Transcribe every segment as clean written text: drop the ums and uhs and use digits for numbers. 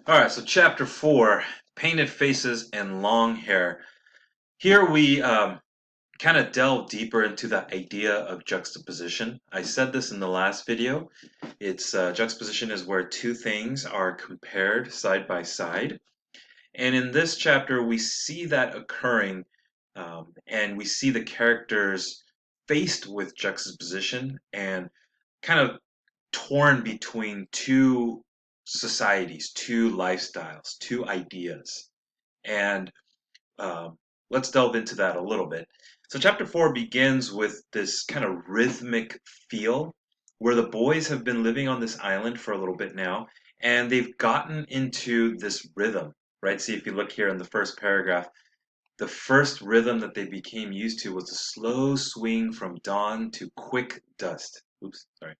All right, so chapter 4, painted faces and long hair. Here we kind of delve deeper into the idea of juxtaposition. I said this in the last video. It's juxtaposition is where two things are compared side by side. And in this chapter, we see that occurring, and we see the characters faced with juxtaposition and kind of torn between two societies, two lifestyles, two ideas. And um, let's delve into that a little bit. So, chapter 4 begins with this kind of rhythmic feel where the boys have been living on this island for a little bit now, and they've gotten into this rhythm, right? See, if you look here in the first paragraph, the first rhythm that they became used to was a slow swing from dawn to quick dusk. Oops, sorry.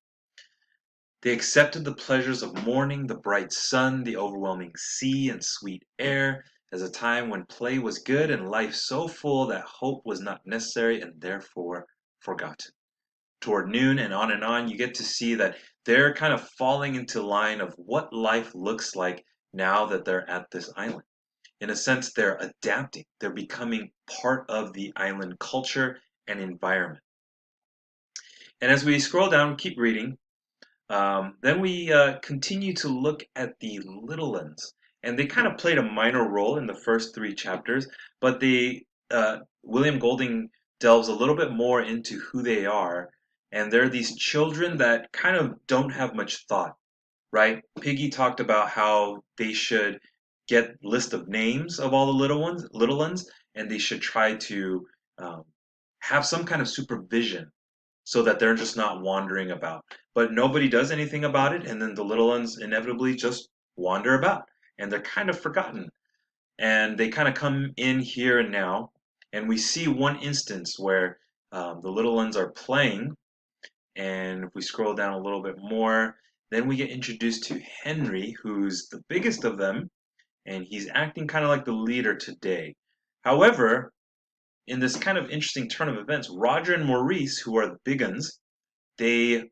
They accepted the pleasures of morning, the bright sun, the overwhelming sea and sweet air, as a time when play was good and life so full that hope was not necessary and therefore forgotten. Toward noon and on, you get to see that they're kind of falling into line of what life looks like now that they're at this island. In a sense, they're adapting. They're becoming part of the island culture and environment. And as we scroll down, keep reading, then we continue to look at the littluns, and they kind of played a minor role in the first three chapters, but William Golding delves a little bit more into who they are, and they're these children that kind of don't have much thought, right? Piggy talked about how they should get list of names of all the little ones, and they should try to um, have some kind of supervision so that they're just not wandering about. But nobody does anything about it, and then the little ones inevitably just wander about, and they're kind of forgotten. And they kind of come in here and now, and we see one instance where the little ones are playing, and if we scroll down a little bit more, then we get introduced to Henry, who's the biggest of them, and he's acting kind of like the leader today. However, in this kind of interesting turn of events, Roger and Maurice, who are the big uns, they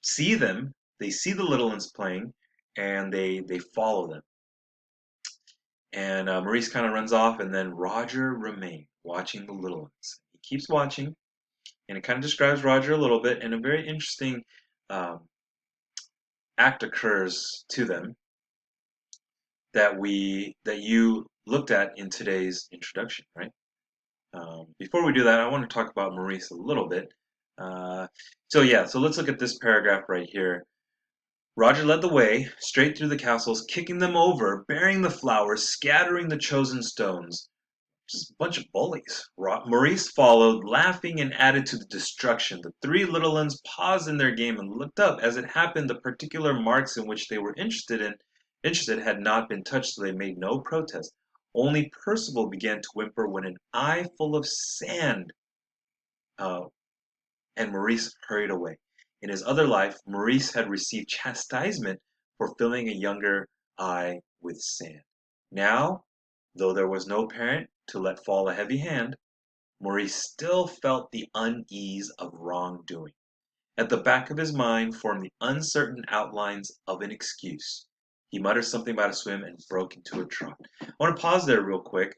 see them, they see the little ones playing, and they follow them. And Maurice kind of runs off, and then Roger remains watching the little ones. He keeps watching, and it kind of describes Roger a little bit, and a very interesting um, act occurs to them that you looked at in today's introduction, right? Before we do that, I want to talk about Maurice a little bit. Uh, so let's look at this paragraph right here. Roger led the way, straight through the castles, kicking them over, burying the flowers, scattering the chosen stones. Just a bunch of bullies. Maurice followed, laughing and added to the destruction. The three little ones paused in their game and looked up. As it happened, the particular marks in which they were interested had not been touched, so they made no protest. Only Percival began to whimper when an eye full of sand uh, and Maurice hurried away. In his other life, Maurice had received chastisement for filling a younger eye with sand. Now, though there was no parent to let fall a heavy hand, Maurice still felt the unease of wrongdoing. At the back of his mind formed the uncertain outlines of an excuse. He muttered something about a swim and broke into a trot. I want to pause there real quick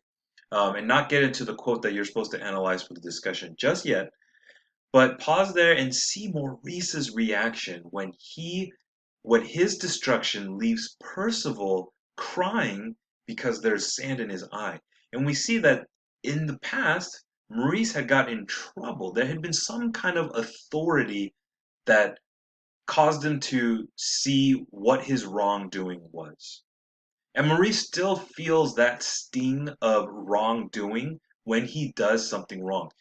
and not get into the quote that you're supposed to analyze for the discussion just yet, but pause there and see Maurice's reaction when his destruction leaves Percival crying because there's sand in his eye. And we see that in the past, Maurice had got in trouble. There had been some kind of authority that caused him to see what his wrongdoing was. And Maurice still feels that sting of wrongdoing when he does something wrong.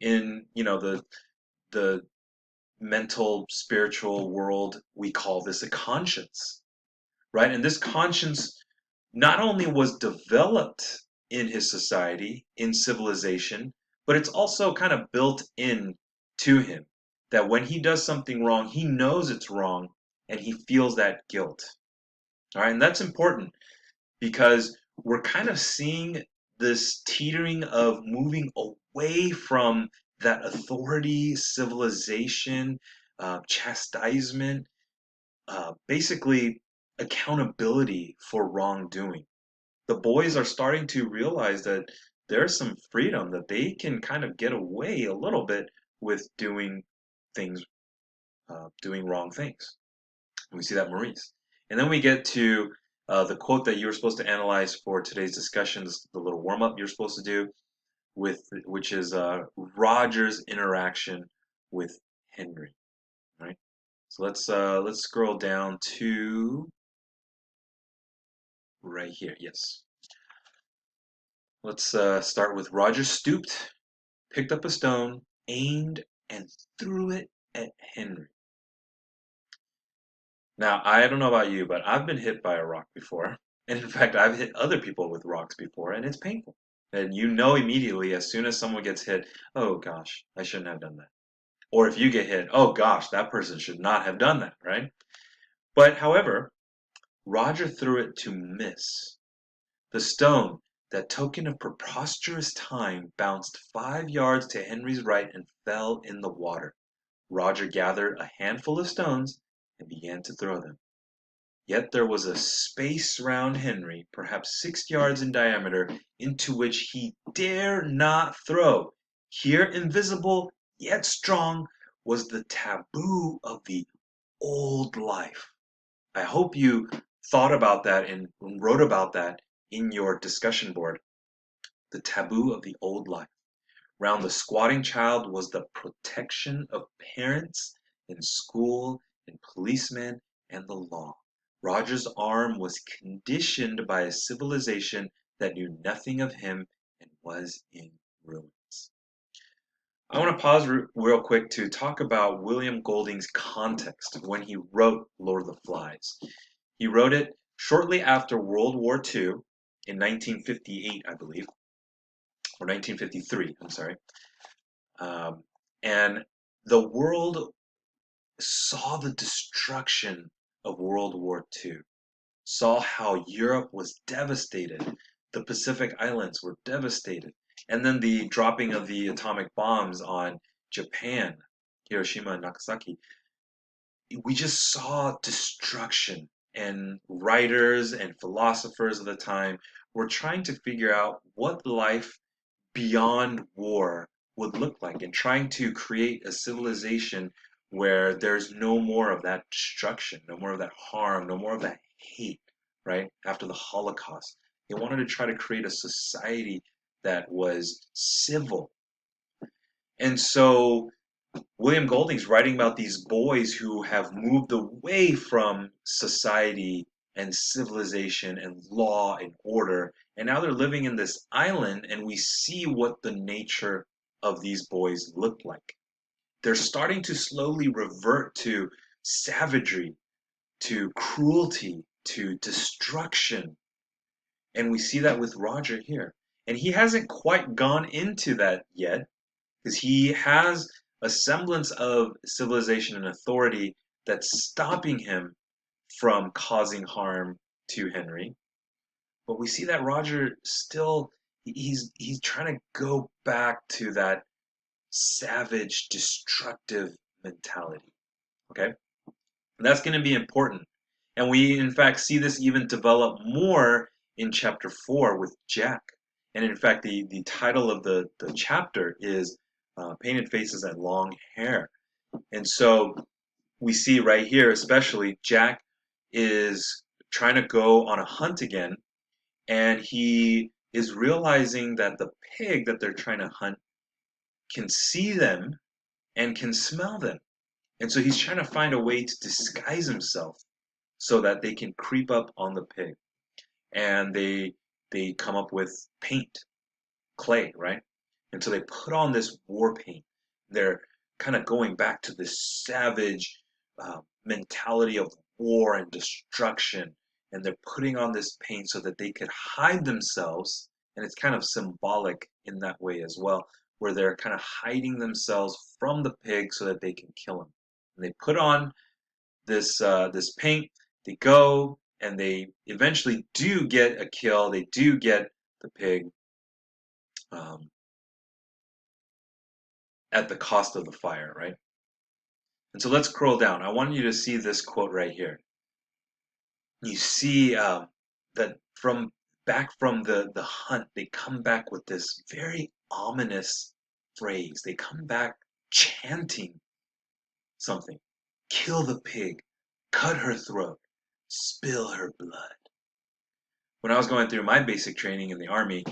In, the mental spiritual world, we call this a conscience, right? And this conscience not only was developed in his society, in civilization, but it's also kind of built in to him that when he does something wrong, he knows it's wrong and he feels that guilt. All right, and that's important because we're kind of seeing this teetering of moving away from that authority, civilization, chastisement, basically accountability for wrongdoing. The boys are starting to realize that there's some freedom, that they can kind of get away a little bit with things, doing wrong things. We see that Maurice. And then we get to the quote that you were supposed to analyze for today's discussions, the little warm up you're supposed to do, which is Roger's interaction with Henry. Right. So let's scroll down to right here. Yes. Let's start with Roger stooped, picked up a stone, aimed, and threw it at Henry. Now, I don't know about you, but I've been hit by a rock before. And in fact, I've hit other people with rocks before, and it's painful. And you know immediately as soon as someone gets hit, oh gosh, I shouldn't have done that. Or if you get hit, oh gosh, that person should not have done that, right? But however, Roger threw it to miss. The stone, that token of preposterous time, bounced 5 yards to Henry's right and fell in the water. Roger gathered a handful of stones and began to throw them. Yet there was a space round Henry, perhaps 6 yards in diameter, into which he dare not throw. Here, invisible yet strong, was the taboo of the old life. I hope you thought about that and wrote about that in your discussion board. The taboo of the old life. Round the squatting child was the protection of parents and school and policemen and the law. Roger's arm was conditioned by a civilization that knew nothing of him and was in ruins. I want to pause real quick to talk about William Golding's context when he wrote Lord of the Flies. He wrote it shortly after World War II in 1958, I believe, or 1953, I'm sorry. Um, and the world saw the destruction of World War II, saw how Europe was devastated, the Pacific Islands were devastated, and then the dropping of the atomic bombs on Japan, Hiroshima and Nagasaki. We just saw destruction, and writers and philosophers of the time were trying to figure out what life beyond war would look like, and trying to create a civilization where there's no more of that destruction, no more of that harm, no more of that hate, right? After the Holocaust. They wanted to try to create a society that was civil. And so William Golding's writing about these boys who have moved away from society and civilization and law and order, and now they're living in this island, and we see what the nature of these boys look like. They're starting to slowly revert to savagery, to cruelty, to destruction. And we see that with Roger here. And he hasn't quite gone into that yet, because he has a semblance of civilization and authority that's stopping him from causing harm to Henry. But we see that Roger still he's trying to go back to that savage, destructive mentality. Okay? And that's going to be important. And we in fact see this even develop more in chapter 4 with Jack. And in fact, the title of the chapter is Painted Faces and Long Hair. And so we see right here, especially, Jack is trying to go on a hunt again, and he is realizing that the pig that they're trying to hunt can see them and can smell them. And so he's trying to find a way to disguise himself so that they can creep up on the pig. And they come up with paint, clay, right? And so they put on this war paint. They're kind of going back to this savage mentality of war and destruction. And they're putting on this paint so that they could hide themselves. And it's kind of symbolic in that way as well, where they're kind of hiding themselves from the pig so that they can kill him. And they put on this paint. They go and they eventually do get a kill. They do get the pig. Um, at the cost of the fire, right? And so let's scroll down. I want you to see this quote right here. You see that from back from the hunt, they come back with this very ominous phrase. They come back chanting something. Kill the pig, cut her throat, spill her blood. When I was going through my basic training in the army,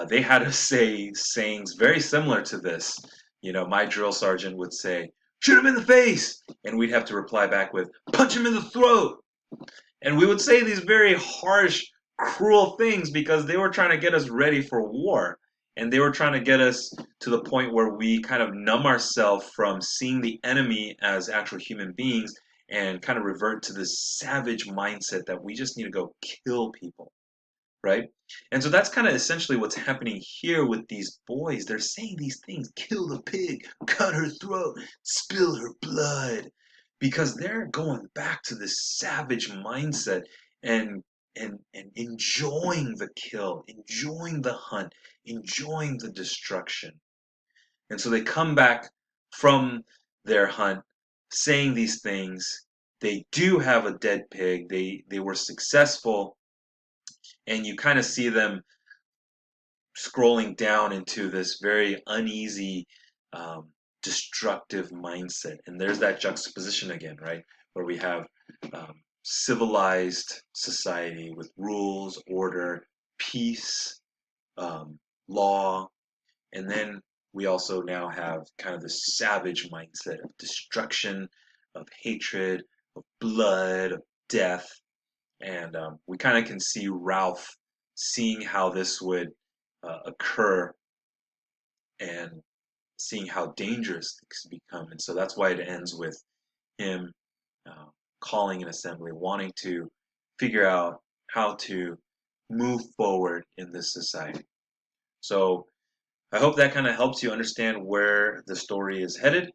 they had us say sayings very similar to this. My drill sergeant would say, "Shoot him in the face," and we'd have to reply back with, "Punch him in the throat." And we would say these very harsh, cruel things because they were trying to get us ready for war. And they were trying to get us to the point where we kind of numb ourselves from seeing the enemy as actual human beings and kind of revert to this savage mindset that we just need to go kill people, right? And so that's kind of essentially what's happening here with these boys. They're saying these things: kill the pig, cut her throat, spill her blood, because they're going back to this savage mindset and and enjoying the kill, enjoying the hunt, enjoying the destruction. And so they come back from their hunt saying these things. They do have a dead pig. They were successful, and you kind of see them scrolling down into this very uneasy, um, destructive mindset. And there's that juxtaposition again, right? Where we have civilized society with rules, order, peace, law, and then we also now have kind of this savage mindset of destruction, of hatred, of blood, of death. And we kind of can see Ralph seeing how this would occur and seeing how dangerous this could become. And so that's why it ends with him uh, calling an assembly, wanting to figure out how to move forward in this society. So I hope that kind of helps you understand where the story is headed,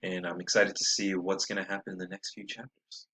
and I'm excited to see what's going to happen in the next few chapters.